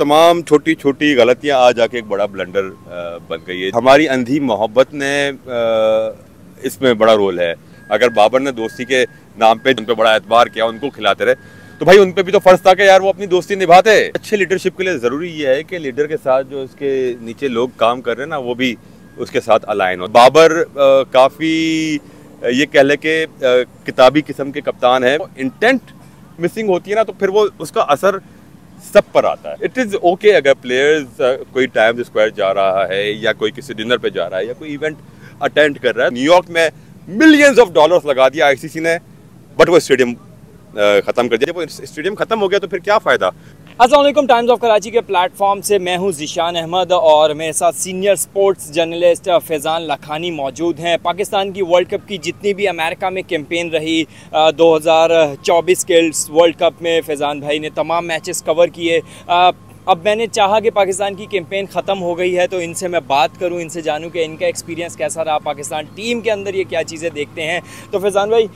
तमाम छोटी छोटी गलतियां आज जाके एक बड़ा ब्लंडर बन गई है। हमारी अंधी मोहब्बत ने इसमें बड़ा रोल है। अगर बाबर ने दोस्ती के नाम पे उन पे बड़ा एतबार किया, उनको खिलाते रहे, तो भाई उन पे भी तो फर्ज था कि यार वो अपनी दोस्ती निभाते। अच्छे लीडरशिप के लिए ज़रूरी ये है कि लीडर के साथ जो उसके नीचे लोग काम कर रहे हैं ना, वो भी उसके साथ अलाइन हो। बाबर काफ़ी ये कह ले कि किताबी किस्म के कप्तान है। इंटेंट मिसिंग होती है ना, तो फिर वो उसका असर सब पर आता है। इट इज़ ओके अगर प्लेयर्स कोई टाइम्स स्क्वायर जा रहा है या कोई किसी डिनर पे जा रहा है या कोई इवेंट अटेंड कर रहा है। न्यूयॉर्क में मिलियंस ऑफ डॉलर्स लगा दिया आईसीसी ने, बट वो स्टेडियम ख़त्म कर दिया। जब वो स्टेडियम ख़त्म हो गया तो फिर क्या फ़ायदा। अस्सलाम वालेकुम, टाइम्स ऑफ कराची के प्लेटफॉर्म से मैं हूं ज़ीशान अहमद और मेरे साथ senior sports journalist Faizan Lakhani मौजूद हैं। पाकिस्तान की वर्ल्ड कप की जितनी भी अमेरिका में कैंपेन रही 2024 के वर्ल्ड कप में फैज़ान भाई ने तमाम मैचेस कवर किए। अब मैंने चाहा कि पाकिस्तान की कैंपेन ख़त्म हो गई है तो इनसे मैं बात करूं, इनसे जानूं कि इनका एक्सपीरियंस कैसा रहा, पाकिस्तान टीम के अंदर ये क्या चीज़ें देखते हैं। तो फैज़ान भाई,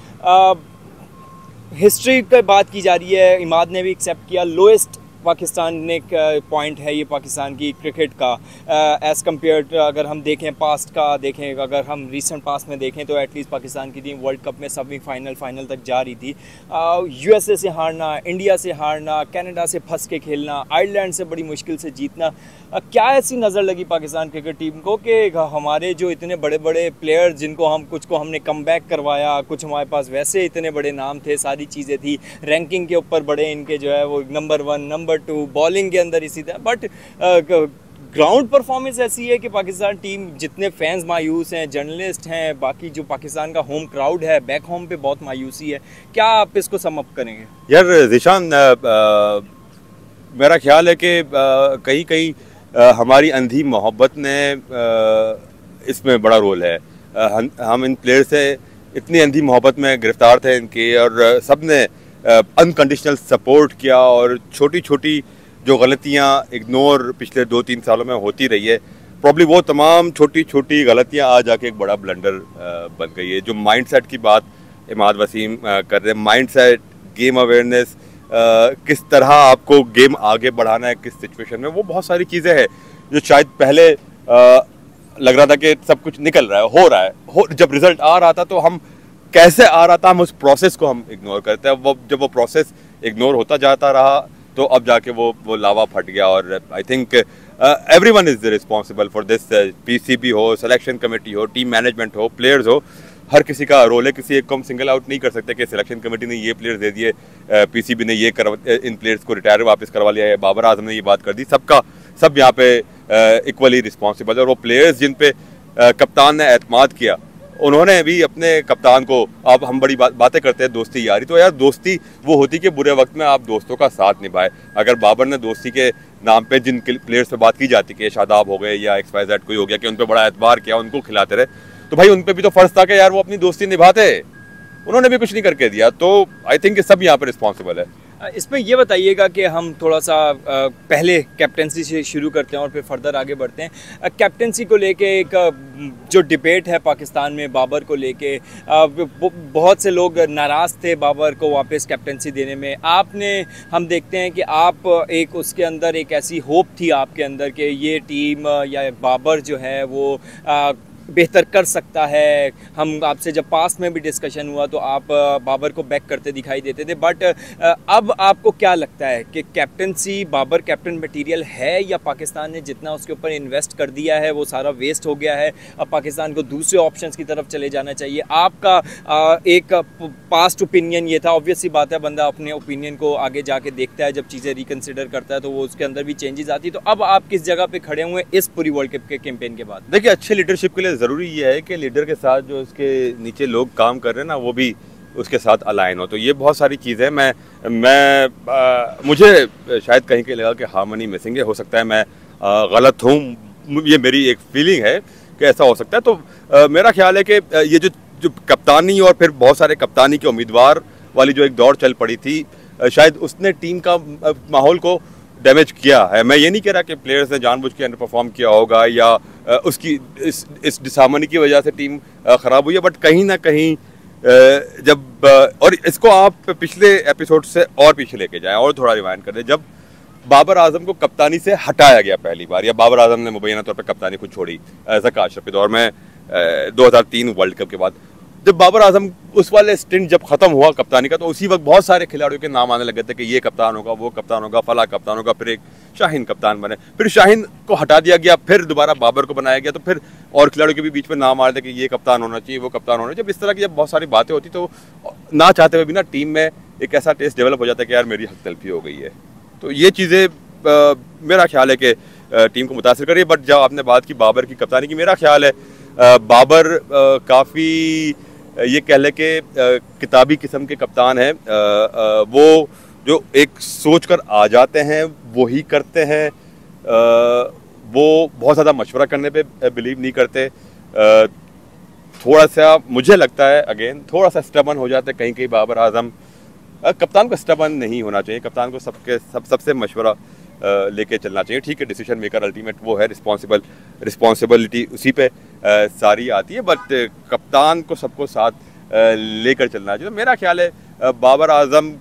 हिस्ट्री की बात की जा रही है, इमाद ने भी एक्सेप्ट किया, लोएस्ट पाकिस्तान ने पॉइंट है ये पाकिस्तान की क्रिकेट का एज़ कम्पेयर। अगर हम देखें पास्ट का, देखें अगर हम रीसेंट पास्ट में देखें तो एटलीस्ट पाकिस्तान की टीम वर्ल्ड कप में फाइनल तक जा रही थी। यूएसए से हारना, इंडिया से हारना, कनाडा से फंस के खेलना, आयरलैंड से बड़ी मुश्किल से जीतना, क्या ऐसी नज़र लगी पाकिस्तान क्रिकेट टीम को कि हमारे जो इतने बड़े बड़े प्लेयर्स जिनको हम कुछ को हमने कम बैक करवाया, कुछ हमारे पास वैसे इतने बड़े नाम थे, सारी चीज़ें थी, रैंकिंग के ऊपर बड़े इनके जो है वो नंबर 1 नंबर 2, बॉलिंग के अंदर इसी तरह, बट ग्राउंड परफॉर्मेंस ऐसी है कि पाकिस्तान टीम जितने फैंस मायूस हैं, जर्नलिस्ट हैं, बाकी जो पाकिस्तान का होम क्राउड है बैक होम पे बहुत मायूसी है। क्या आप इसको सम अप करेंगे? यार ज़ीशान, मेरा ख्याल है कि कहीं कहीं हमारी अंधी मोहब्बत ने इसमें बड़ा रोल है। हम इन प्लेयर से इतनी अंधी मोहब्बत में गिरफ्तार थे इनके, और सब ने अनकंडीशनल सपोर्ट किया, और छोटी छोटी जो गलतियां इग्नोर पिछले 2-3 सालों में होती रही है, प्रॉब्ली वो तमाम छोटी छोटी गलतियां आज आके एक बड़ा ब्लंडर बन गई है। जो माइंडसेट की बात इमाद वसीम कर रहे हैं, माइंडसेट, गेम अवेयरनेस, किस तरह आपको गेम आगे बढ़ाना है, किस सिचुएशन में, वो बहुत सारी चीज़ें हैं जो शायद पहले लग रहा था कि सब कुछ निकल रहा है, हो रहा है, जब रिजल्ट आ रहा था तो हम कैसे आ रहा था, हम उस प्रोसेस को हम इग्नोर करते हैं। जब वो प्रोसेस इग्नोर होता जाता रहा तो अब जाके वो लावा फट गया। और I think everyone is responsible for this. PCB हो, सिलेक्शन कमेटी हो, टीम मैनेजमेंट हो, प्लेयर्स हो, हर किसी का रोल है। किसी एक को हम सिंगल आउट नहीं कर सकते कि सिलेक्शन कमेटी ने ये प्लेयर्स दे दिए, पीसीबी ने ये इन प्लेयर्स को रिटायर वापस करवा लिया है, बाबर आजम ने ये बात कर दी। सब यहाँ पे इक्वली रिस्पॉन्सिबल है। और वो प्लेयर्स जिन पे कप्तान ने एतमाद किया, उन्होंने भी अपने कप्तान को, अब हम बड़ी बातें करते हैं दोस्ती यारी, तो यार दोस्ती वो होती कि बुरे वक्त में आप दोस्तों का साथ निभाए। अगर बाबर ने दोस्ती के नाम पे जिन प्लेयर्स से बात की जाती कि शादाब हो गए या XYZ कोई हो गया, कि उन पे बड़ा एतबार किया, उनको खिलाते रहे, तो भाई उन पे भी तो फर्ज था कि यार वो अपनी दोस्ती निभाते। उन्होंने भी कुछ नहीं करके दिया। तो आई थिंक सब यहाँ पर रिस्पॉन्सिबल है। इसमें ये बताइएगा कि हम थोड़ा सा पहले कैप्टनसी से शुरू करते हैं और फिर फर्दर आगे बढ़ते हैं। कैप्टनसी को लेके एक जो डिबेट है पाकिस्तान में बाबर को लेके, बहुत से लोग नाराज़ थे बाबर को वापस कैप्टनसी देने में। हम देखते हैं कि आप एक उसके अंदर एक ऐसी होप थी आपके अंदर कि ये टीम या बाबर जो है वो बेहतर कर सकता है। हम आपसे जब पास्ट में भी डिस्कशन हुआ तो आप बाबर को बैक करते दिखाई देते थे, बट अब आपको क्या लगता है कि कैप्टनसी बाबर कैप्टन मटेरियल है, या पाकिस्तान ने जितना उसके ऊपर इन्वेस्ट कर दिया है वो सारा वेस्ट हो गया है, अब पाकिस्तान को दूसरे ऑप्शंस की तरफ चले जाना चाहिए? आपका एक पास्ट ओपिनियन ये था, ऑब्वियस सी बात है, बंदा अपने ओपिनियन को आगे जाके देखता है, जब चीज़ें रिकन्सिडर करता है तो वो उसके अंदर भी चेंजेस आती है। तो अब आप किस जगह पे खड़े हुए इस पूरी वर्ल्ड कप के कैंपेन के बाद? देखिए, अच्छे लीडरशिप के लिए ज़रूरी ये है कि लीडर के साथ जो उसके नीचे लोग काम कर रहे हैं ना, वो भी उसके साथ अलाइन हो। तो ये बहुत सारी चीज़ें मुझे शायद कहीं कहीं लगा कि हार्मनी मिसिंग है। हो सकता है मैं गलत हूँ, ये मेरी एक फीलिंग है कि ऐसा हो सकता है। तो मेरा ख्याल है कि ये जो कप्तानी और फिर बहुत सारे कप्तानी के उम्मीदवार वाली जो एक दौड़ चल पड़ी थी, शायद उसने टीम का माहौल को डैमेज किया है। मैं ये नहीं कह रहा कि प्लेयर्स ने जानबूझ के अंडर परफॉर्म किया होगा या उसकी इस डिसहार्मनी की वजह से टीम ख़राब हुई है, बट कहीं ना कहीं जब और इसको आप पिछले एपिसोड से और पीछे लेके जाएं और थोड़ा रिवाइंड कर दें, जब बाबर आजम को कप्तानी से हटाया गया पहली बार, या बाबर आजम ने मुबैना तौर पर कप्तानी खुद छोड़ी ज़का अशरफ के दौर में 2003 वर्ल्ड कप के बाद। जब बाबर आजम उस वाले स्टिंट जब खत्म हुआ कप्तानी का, तो उसी वक्त बहुत सारे खिलाड़ियों के नाम आने लगे थे कि ये कप्तान होगा, वो कप्तान होगा, फला कप्तान होगा। फिर एक शाहीन कप्तान बने, फिर शाहीन को हटा दिया गया, फिर दोबारा बाबर को बनाया गया, तो फिर और खिलाड़ियों के भी बीच में नाम आ रहे थे कि ये कप्तान होना चाहिए, वो कप्तान होना चाहिए। जब इस तरह की जब बहुत सारी बातें होती तो ना चाहते हुए भी ना टीम में एक ऐसा टेस्ट डेवलप हो जाता है कि यार मेरी हक तलफी हो गई है। तो ये चीज़ें मेरा ख्याल है कि टीम को मुतासिर करिए। बट जब आपने बात की बाबर की कप्तानी की, मेरा ख्याल है बाबर काफ़ी ये कह लें कि किताबी किस्म के कप्तान हैं। वो जो एक सोच कर आ जाते हैं वो ही करते हैं। वो बहुत ज़्यादा मशवरा करने पे बिलीव नहीं करते। थोड़ा सा मुझे लगता है अगेन थोड़ा सा स्टबन हो जाते कहीं कहीं बाबर आजम। कप्तान को स्टबन नहीं होना चाहिए, कप्तान को सबसे मशवरा लेके चलना चाहिए। ठीक है, डिसीजन मेकर अल्टीमेट वो है, रिस्पॉन्सिबिलिटी उसी पे सारी आती है, बट कप्तान को सबको साथ लेकर चलना चाहिए। तो मेरा ख्याल है बाबर आजम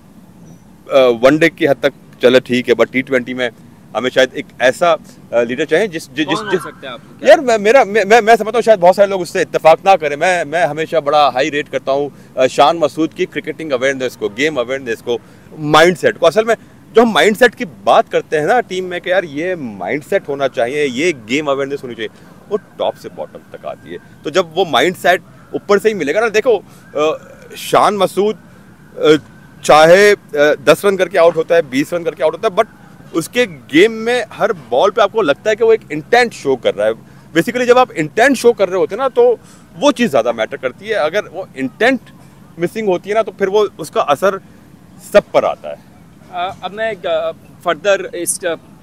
वनडे की हद तक चले ठीक है, बट T20 में हमें शायद एक ऐसा लीडर चाहिए जिस यार मैं समझता हूँ शायद बहुत सारे लोग उससे इत्तेफाक ना करें। मैं हमेशा बड़ा हाई रेट करता हूँ शान मसूद की क्रिकेटिंग अवेयरनेस को, गेम अवेयरनेस को, माइंडसेट को। असल में जो हम माइंडसेट की बात करते हैं ना टीम में कि यार ये माइंडसेट होना चाहिए, ये गेम अवेयरनेस होनी चाहिए, वो टॉप से बॉटम तक आती है। तो जब वो माइंडसेट ऊपर से ही मिलेगा ना, देखो शान मसूद चाहे 10 रन करके आउट होता है, 20 रन करके आउट होता है, बट उसके गेम में हर बॉल पे आपको लगता है कि वो एक इंटेंट शो कर रहा है। बेसिकली जब आप इंटेंट शो कर रहे होते हैं ना, तो वो चीज़ ज़्यादा मैटर करती है। अगर वो इंटेंट मिसिंग होती है ना, तो फिर वो उसका असर सब पर आता है। अब मैं फर्दर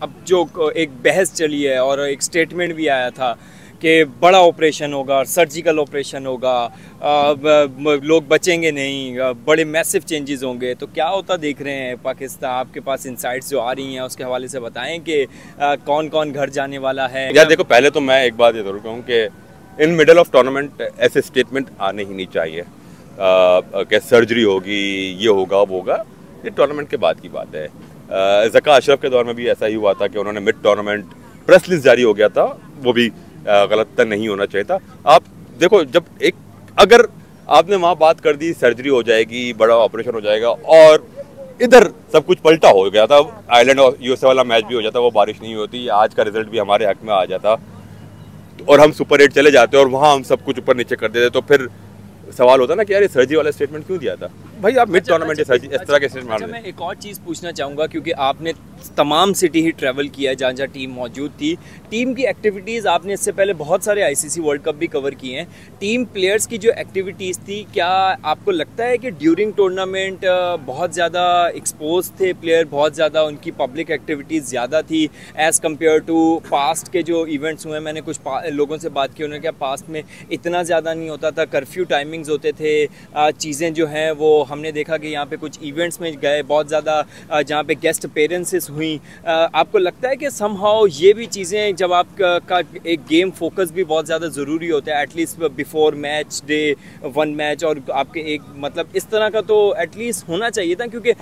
अब जो एक बहस चली है और एक स्टेटमेंट भी आया था कि बड़ा ऑपरेशन होगा, सर्जिकल ऑपरेशन होगा, लोग बचेंगे नहीं, बड़े मैसिव चेंजेस होंगे, तो क्या होता देख रहे हैं पाकिस्तान? आपके पास इंसाइट्स जो आ रही हैं उसके हवाले से बताएं कि कौन कौन घर जाने वाला है। यार देखो, पहले तो मैं एक बात ये जरूर कहूँ कि इन मिडल ऑफ टूर्नामेंट ऐसे स्टेटमेंट आने ही नहीं चाहिए कि सर्जरी होगी, ये होगा, वो होगा। ये टूर्नामेंट के बाद की बात है। ज़का अशरफ के दौर में भी ऐसा ही हुआ था कि उन्होंने मिड टूर्नामेंट प्रेस लिस्ट जारी हो गया था, वो भी गलत नहीं होना चाहिए था। आप देखो, जब अगर आपने वहाँ बात कर दी सर्जरी हो जाएगी, बड़ा ऑपरेशन हो जाएगा, और इधर सब कुछ पलटा हो गया था, आयरलैंड और यूएसए वाला मैच भी हो जाता, वो बारिश नहीं होती, आज का रिजल्ट भी हमारे हक में आ जाता और हम सुपर 8 चले जाते और वहाँ हम सब कुछ ऊपर नीचे कर देते, तो फिर सवाल होता ना कि यार ये सर्जरी वाला स्टेटमेंट क्यों दिया था भाई? आप मिड टूर्नामेंट इस तरह के स्टेटमेंट। मैं एक और चीज़ पूछना चाहूँगा, क्योंकि आपने तमाम सिटी ही ट्रैवल किया जहाँ जहाँ टीम मौजूद थी। टीम की एक्टिविटीज़ आपने इससे पहले बहुत सारे आईसीसी वर्ल्ड कप भी कवर किए हैं। टीम प्लेयर्स की जो एक्टिविटीज़ थी, क्या आपको लगता है कि ड्यूरिंग टूर्नामेंट बहुत ज़्यादा एक्सपोज थे प्लेयर, बहुत ज़्यादा उनकी पब्लिक एक्टिविटीज़ ज़्यादा थी एज़ कम्पेयर टू पास्ट के जो इवेंट्स हुए? मैंने कुछ लोगों से बात की, उन्होंने कहा पास्ट में इतना ज़्यादा नहीं होता था, कर्फ्यू टाइमिंग्स होते थे, चीज़ें जो हैं वो हमने देखा कि यहाँ पे कुछ इवेंट्स में गए बहुत ज़्यादा जहाँ पे गेस्ट अपेयरेंसेस हुई। आपको लगता है कि समहाउ ये भी चीज़ें, जब आपका एक गेम फोकस भी बहुत ज़्यादा ज़रूरी होता है, at least before match day 1 match, और आपके एक मतलब इस तरह का तो एटलीस्ट होना चाहिए था, क्योंकि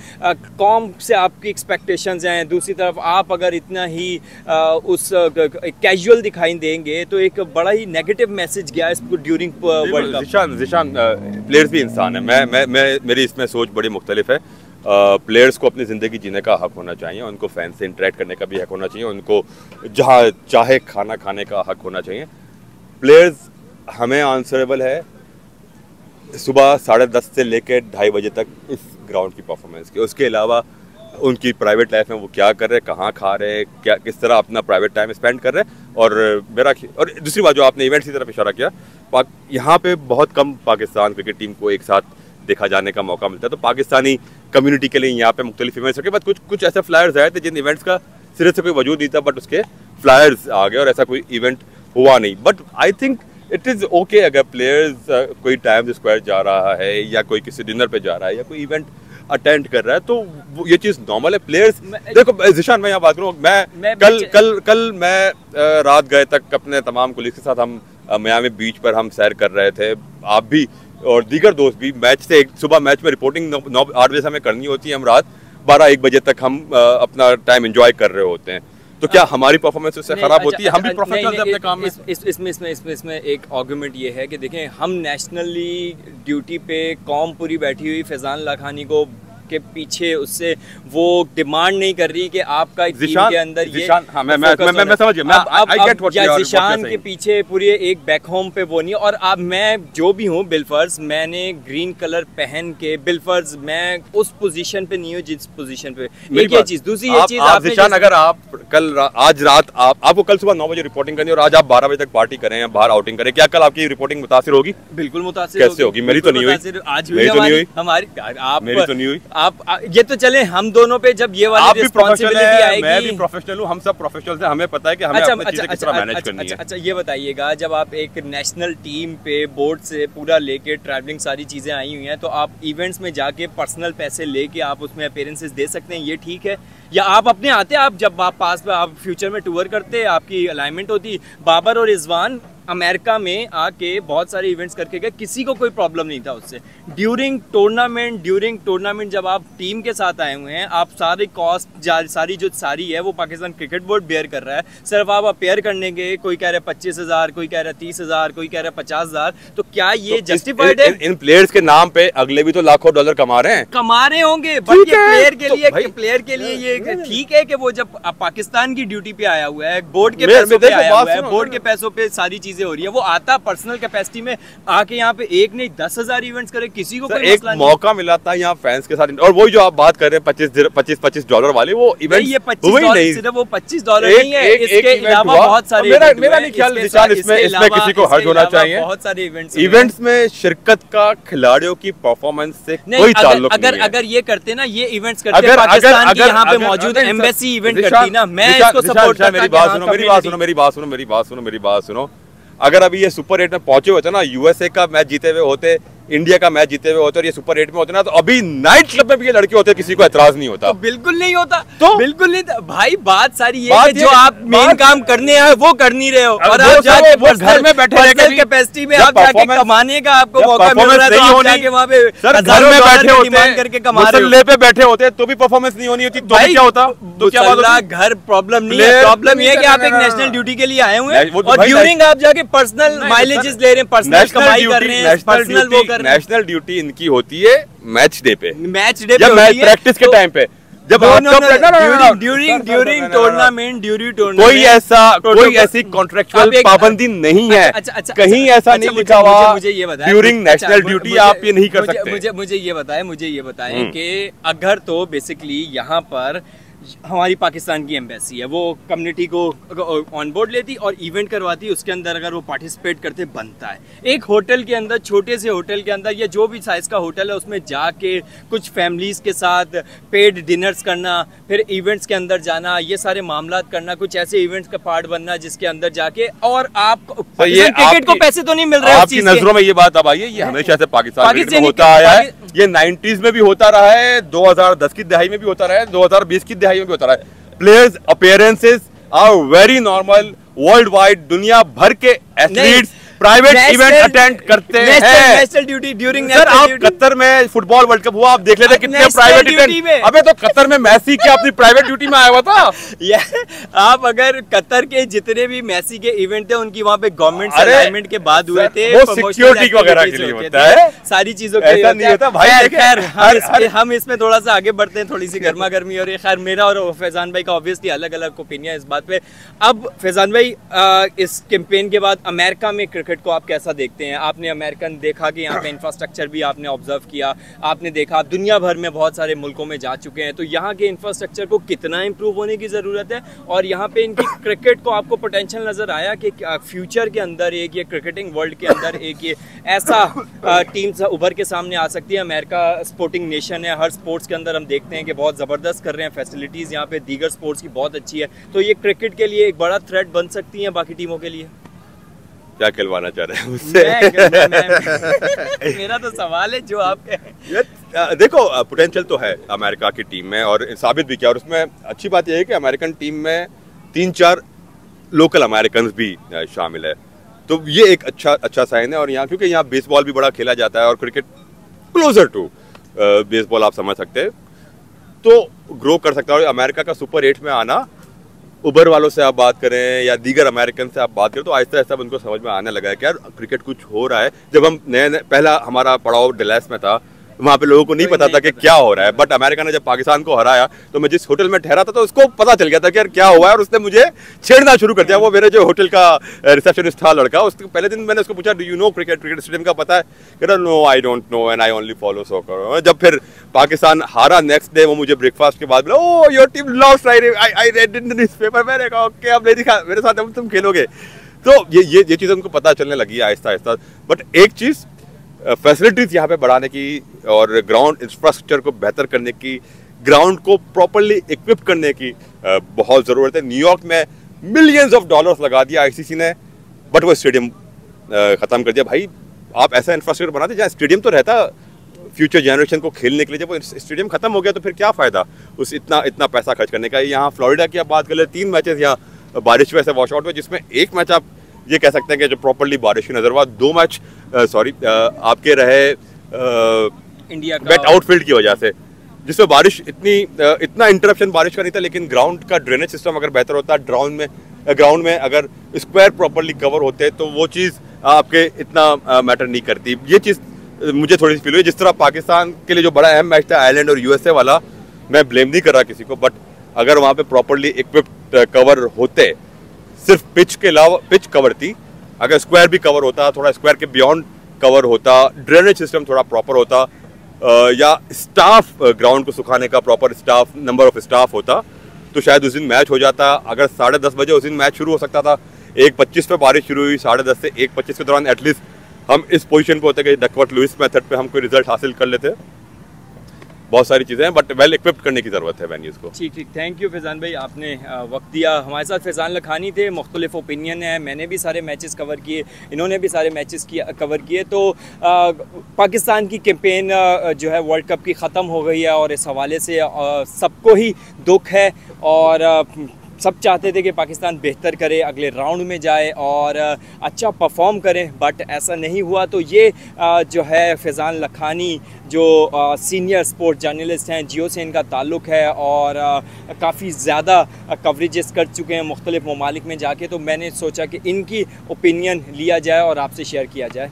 कॉम से आपकी एक्सपेक्टेशंस हैं। दूसरी तरफ आप अगर इतना ही उस कैजुअल दिखाई देंगे तो एक बड़ा ही नेगेटिव मैसेज गया इसको during world cup. Zeeshan players भी इंसान है, मेरी इसमें सोच बड़ी मुख्तलिफ है। प्लेयर्स को अपनी ज़िंदगी जीने का हक होना चाहिए, उनको फैन से इंटरेक्ट करने का भी हक होना चाहिए, उनको जहाँ चाहे खाना खाने का हक होना चाहिए। प्लेयर्स हमें आंसरेबल है सुबह 10:30 से लेकर 2:30 बजे तक इस ग्राउंड की परफॉर्मेंस के। उसके अलावा उनकी प्राइवेट लाइफ में वो क्या कर रहे हैं, कहाँ खा रहे हैं, क्या किस तरह अपना प्राइवेट टाइम स्पेंड कर रहे हैं। और दूसरी बात जो आपने इवेंट्स की तरफ इशारा किया, यहाँ पे बहुत कम पाकिस्तान क्रिकेट टीम को एक साथ देखा जाने का मौका मिलता है, तो पाकिस्तानी कम्युनिटी के लिए यहाँ पे मुख्तलिफ इवेंट्स के बाद कुछ ऐसे फ्लायर्स आए थे जिन इवेंट्स का सिरे से कोई वजूद नहीं था, बट उसके फ्लायर्स आ गए और ऐसा कोई इवेंट हुआ नहीं। But I think it is okay अगर प्लेयर्स कोई टाइम्स स्क्वायर जा रहा है या कोई किसी डिनर पे जा रहा है या कोई इवेंट अटेंड कर रहा है, तो ये चीज़ नॉर्मल है। प्लेयर्स देखो जिशान, मैं यहाँ बात करूँ, मैं कल मैं रात गए तक अपने तमाम कुलीग के साथ हम मियामी बीच पर हम सैर कर रहे थे, आप भी और दीगर दोस्त भी। मैच से सुबह मैच में रिपोर्टिंग 9-8 बजे से हमें करनी होती है, हम रात 12-1 बजे तक हम अपना टाइम एंजॉय कर रहे होते हैं। तो क्या हमारी परफॉर्मेंस उससे खराब होती है? हम भी प्रोफेशनल हैं अपने काम में। इसमें एक आर्गुमेंट ये है कि देखें, हम नेशनली ड्यूटी पे कौम पूरी बैठी हुई फैजान लाखानी को के पीछे उससे वो डिमांड नहीं कर रही कि आपका टीम के अंदर ये हाँ, मैं समझ गया। ज़िशान के पीछे पूरे एक बैक होम पे वो नहीं। और अब मैं जो भी हूँ बिलफर्ज, मैंने ग्रीन कलर पहन के बिलफर्ज मैं उस पोजीशन पे नहीं हूँ जिस पोजीशन पे। एक ये चीज, दूसरी ये चीज, ज़िशान अगर आप आज रात आपको कल सुबह 9 बजे रिपोर्टिंग करनी है और आज आप 12 बजे तक पार्टी करें या बाहर आउटिंग करें, क्या कल आपकी रिपोर्टिंग मुतासिर होगी? बिल्कुल मुतासिर कैसे होगी? मेरी तो नहीं हुई। आज मेरी तो नहीं हुई, हमारी मेरी तो नहीं हुई। आप ये तो चले हम दोनों पे जब ये वाली रिस्पांसिबिलिटी आएगी। मैं भी प्रोफेशनल हूँ, हम सब प्रोफेशनल हैं, हमें पता है कि हमें अपनी चीजें किस तरह मैनेज करनी है। अच्छा, ये बताइएगा, जब आप एक नेशनल टीम पे बोर्ड से पूरा लेके ट्रैवलिंग सारी चीजें आई हुई हैं, तो आप इवेंट्स में जाके पर्सनल पैसे लेके आप उसमें अपीयरेंसेस दे सकते हैं, ये ठीक है? या आप अपने आते, आप जब आप पास में आप फ्यूचर में टूर करते, आपकी अलाइनमेंट होती, बाबर और रिजवान अमेरिका में आके बहुत सारे इवेंट्स करके गए, किसी को कोई प्रॉब्लम नहीं था उससे। ड्यूरिंग टूर्नामेंट जब आप टीम के साथ आए हुए हैं, आप सारी कॉस्ट सारी है वो पाकिस्तान क्रिकेट बोर्ड बेयर कर रहा है। सिर्फ आप अपेयर करने के, कोई कह रहा है 25,000, कोई कह रहा है 30,000, कोई कह रहा है 50,000, तो क्या ये जस्टिफाइड है? इन प्लेयर्स के नाम पे अगले भी तो लाखों डॉलर कमा रहे होंगे, बट ये प्लेयर के लिए ये ठीक है कि वो जब पाकिस्तान की ड्यूटी पे आया हुआ है, बोर्ड के पैसों पे आया हुआ है, बोर्ड के पैसों पे सारी चीजें हो रही है, वो आता पर्सनल कैपेसिटी में आके यहाँ पे एक नहीं 10,000 इवेंट्स करे, किसी को कोई एक मौका मिला था यहाँ फैंस के साथ। और वही जो आप बात कर रहे हैं $25 वाले वो इवेंट, ये $25 सिर्फ वो $25 नहीं है, इसके अलावा बहुत सारे मेरा नहीं ख्याल निशान इसमें किसी को हर्ज होना चाहिए। बहुत सारे इवेंट्स में शिरकत का खिलाड़ियों की परफॉर्मेंस से कोई ताल्लुक नहीं है। अगर ये करते ना, ये इवेंट्स करते पाकिस्तान की यहाँ पे मौजूद एम्बेसी इवेंट करती ना, मैं इसको सपोर्ट करता। मेरी बात सुनो, अगर अभी ये सुपर 8 में पहुंचे हुए थे ना, यूएसए का मैच जीते हुए होते, इंडिया का मैच जीते हुए होते और ये सुपर 8 में होते ना, तो अभी नाइट क्लब में भी ये लड़के होते, किसी को एतराज नहीं होता। तो बिल्कुल नहीं होता, तो बिल्कुल नहीं भाई। बात सारी ये कि जो आप मेन काम करने आए वो कर नहीं रहे हो, और आप जाके घर में बैठे कैपेसिटी में आप जाके कमाने का आपको मौका मिल रहा है, तो आप जाके वहां पे घर में बैठे होते करके कमा रहे हो, पे बैठे होते तो भी परफॉर्मेंस नहीं होनी होती, तो क्या होता? तो क्या बात? घर प्रॉब्लम नहीं है, प्रॉब्लम ये है कि आप एक नेशनल ड्यूटी के लिए आए हुए हैं और ड्यूरिंग आप जाके पर्सनल माइलेजेस ले रहे हैं, पर्सनल कमाई कर रहे हैं, पर्सनल वो कर रहे हैं। नेशनल ड्यूटी इनकी होती है मैच डे पे, या मैच प्रैक्टिस के टाइम पे, जब ड्यूरिंग टूर्नामेंट कोई ऐसी कॉन्ट्रेक्चुअल पाबंदी नहीं है। कहीं ऐसा नहीं लिखा हुआ मुझे ये बताएं, ड्यूरिंग नेशनल ड्यूटी आप ये नहीं कर सकते। मुझे ये बताएं कि अगर तो बेसिकली यहाँ पर हमारी पाकिस्तान की एम्बेसी है, वो कम्युनिटी को ऑन बोर्ड लेती और इवेंट करवाती, उसके अंदर अगर वो पार्टिसिपेट करते बनता है। एक होटल के अंदर, छोटे से होटल के अंदर या जो भी साइज का होटल है, उसमें जाके कुछ फैमिलीज के साथ पेड डिनर्स करना, फिर इवेंट्स के अंदर जाना, ये सारे मामला करना, कुछ ऐसे इवेंट्स का पार्ट बनना जिसके अंदर जाके, और आप क्रिकेट को पैसे तो नहीं मिल रहे। आपकी नजरों में ये बात अब आई है, ये हमेशा से पाकिस्तान में होता आया है, ये 90s में भी होता रहा है, 2010 की दहाई में भी होता रहा है, 2020 की दहाई में भी होता रहा है। Players appearances are very normal world wide, दुनिया भर के एथलीट्स प्राइवेट इवेंट अटेंड करते हैं। नेशनल ड्यूटी ड्यूरिंग सर, आप कतर में फुटबॉल वर्ल्ड कप हुआ, आप देख लेते कितने प्राइवेट इवेंट। अबे तो कतर में मैसी क्या अपनी प्राइवेट ड्यूटी में आया हुआ था? आप अगर कतर के जितने भी मैसी के इवेंट थे, उनकी वहाँ पे गवर्नमेंट अलाइनमेंट के बाद हुए थे, वो सिक्योरिटी वगैरह के लिए होता है, सारी चीजों के लिए नहीं होता भाई। खैर हम इसमें थोड़ा सा आगे बढ़ते हैं, थोड़ी सी गर्मा गर्मी हो रही है। खैर, मेरा और फैजान भाई का ऑब्वियसली अलग अलग ओपिनियन इस बात पे। अब फैजान भाई, इस कैंपेन के बाद अमेरिका में क्रिकेट को आप कैसा देखते हैं? आपने अमेरिकन देखा कि यहाँ पे इंफ्रास्ट्रक्चर भी आपने ऑब्जर्व किया, आपने देखा आप दुनिया भर में बहुत सारे मुल्कों में जा चुके हैं, तो यहाँ के इंफ्रास्ट्रक्चर को कितना इंप्रूव होने की ज़रूरत है? और यहाँ पे इनकी क्रिकेट को आपको पोटेंशियल नज़र आया कि फ्यूचर के अंदर एक ये क्रिकेटिंग वर्ल्ड के अंदर एक ये ऐसा टीम उभर के सामने आ सकती है? अमेरिका स्पोर्टिंग नेशन है, हर स्पोर्ट्स के अंदर हम देखते हैं कि बहुत ज़बरदस्त कर रहे हैं, फैसिलिटीज़ यहाँ पे दीगर स्पोर्ट्स की बहुत अच्छी है, तो ये क्रिकेट के लिए एक बड़ा थ्रेट बन सकती है बाकी टीमों के लिए? क्या खिलवाना चाह रहे हैं उससे? मेरा तो सवाल है जो आप देखो, पोटेंशियल तो है अमेरिका की टीम में और साबित भी किया, और उसमें अच्छी बात यह है कि अमेरिकन टीम में 3-4 लोकल अमेरिकन भी शामिल है, तो ये एक अच्छा साइन है। और यहाँ क्योंकि यहाँ बेसबॉल भी बड़ा खेला जाता है और क्रिकेट क्लोजर टू बेसबॉल आप समझ सकते हैं, तो ग्रो कर सकता है। और अमेरिका का सुपर 8 में आना, उबर वालों से आप बात करें या दीगर अमेरिकन से आप बात करें, तो आहिस्ता आहिस्ता उनको समझ में आने लगा है कि यार क्रिकेट कुछ हो रहा है। जब हम नए पहला हमारा पड़ाव डलैस में था, वहाँ पे लोगों को नहीं पता था कि क्या हो रहा है, बट अमेरिका ने जब पाकिस्तान को हराया तो मैं जिस होटल में ठहरा था तो उसको पता चल गया था कि यार क्या हुआ है, और उसने मुझे छेड़ना शुरू कर दिया। वो मेरे जो होटल का रिसेप्शनिस्ट था लड़का, उसके पहले दिन मैंने उसको पूछा, do you know cricket stadium का पता है? कह रहा no I don't know and I only follow soccer. जब फिर पाकिस्तान हारा नेक्स्ट डे, वो मुझे ब्रेकफास्ट के बाद बोला, oh your team lost, I read in the newspaper. मैंने कहा ओके, अब नहीं दिखा मेरे साथ, अब तुम खेलोगे। तो ये चीज़ उनको पता चलने लगी आहिस्ता आहिस्ता। बट एक चीज़, फैसिलिटीज़ यहाँ पे बढ़ाने की और ग्राउंड इंफ्रास्ट्रक्चर को बेहतर करने की, ग्राउंड को प्रॉपरली इक्विप करने की बहुत ज़रूरत है। न्यूयॉर्क में मिलियंस ऑफ डॉलर्स लगा दिया आईसीसी ने, बट वो स्टेडियम ख़त्म कर दिया। भाई आप ऐसा इंफ्रास्ट्रक्चर बनाते जहाँ स्टेडियम तो रहता फ्यूचर जनरेशन को खेलने के लिए, जब वो स्टेडियम खत्म हो गया तो फिर क्या फ़ायदा उस इतना पैसा खर्च करने का। यहाँ फ्लोरिडा की आप बात कर ले, 3 मैचेस यहाँ बारिश में ऐसे वॉश आउट हुए, जिसमें एक मैच आप ये कह सकते हैं कि जो प्रॉपरली बारिश की नजर हुआ, 2 मैच आपके रहे इंडिया का वेट आउटफील्ड की वजह से, जिसमें बारिश इतना इंटरप्शन बारिश का नहीं था। लेकिन ग्राउंड का ड्रेनेज सिस्टम अगर बेहतर होता, ग्राउंड में अगर स्क्वायर प्रॉपरली कवर होते, तो वो चीज़ आपके इतना मैटर नहीं करती। ये चीज़ मुझे थोड़ी सी फील हुई। जिस तरह पाकिस्तान के लिए जो बड़ा अहम मैच था आयरलैंड और यूएसए वाला, मैं ब्लेम नहीं कर रहा किसी को, बट अगर वहाँ पे प्रॉपरली इक्विप्ड कवर होते, सिर्फ पिच के अलावा पिच कवर थी, अगर स्क्वायर भी कवर होता, थोड़ा स्क्वायर के बियॉन्ड कवर होता, ड्रेनेज सिस्टम थोड़ा प्रॉपर होता, या स्टाफ ग्राउंड को सुखाने का proper staff, number of staff होता, तो शायद उस दिन मैच हो जाता। अगर 10:30 बजे उस दिन मैच शुरू हो सकता था, 1:25 पे बारिश शुरू हुई, 10:30 से 1:25 के दौरान एटलीस्ट हम इस पोजीशन पे होते कि डकवर्थ लुइस मेथड पे हम कोई रिजल्ट हासिल कर लेते। बहुत सारी चीज़ें हैं, बट वेल इक्विप्ड करने की ज़रूरत है वेन्यूज़ को। ठीक, थैंक यू फैज़ान भाई, आपने वक्त दिया। हमारे साथ फैज़ान लखानी थे, मुख्तलिफ ओपिनियन है, मैंने भी सारे मैचेस कवर किए, इन्होंने भी सारे मैचेस कवर किए। तो पाकिस्तान की कैंपेन जो है वर्ल्ड कप की ख़त्म हो गई है, और इस हवाले से सबको ही दुख है, और सब चाहते थे कि पाकिस्तान बेहतर करे, अगले राउंड में जाए और अच्छा परफॉर्म करें, बट ऐसा नहीं हुआ। तो ये जो है फैज़ान लखानी जो सीनियर स्पोर्ट्स जर्नलिस्ट हैं, जियो से इनका ताल्लुक़ है, और काफ़ी ज़्यादा कवरेजेस कर चुके हैं मुख्तलिफ ममालिक में जाके। तो मैंने सोचा कि इनकी ओपिनियन लिया जाए और आपसे शेयर किया जाए।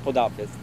खुदा हाफ़िज़।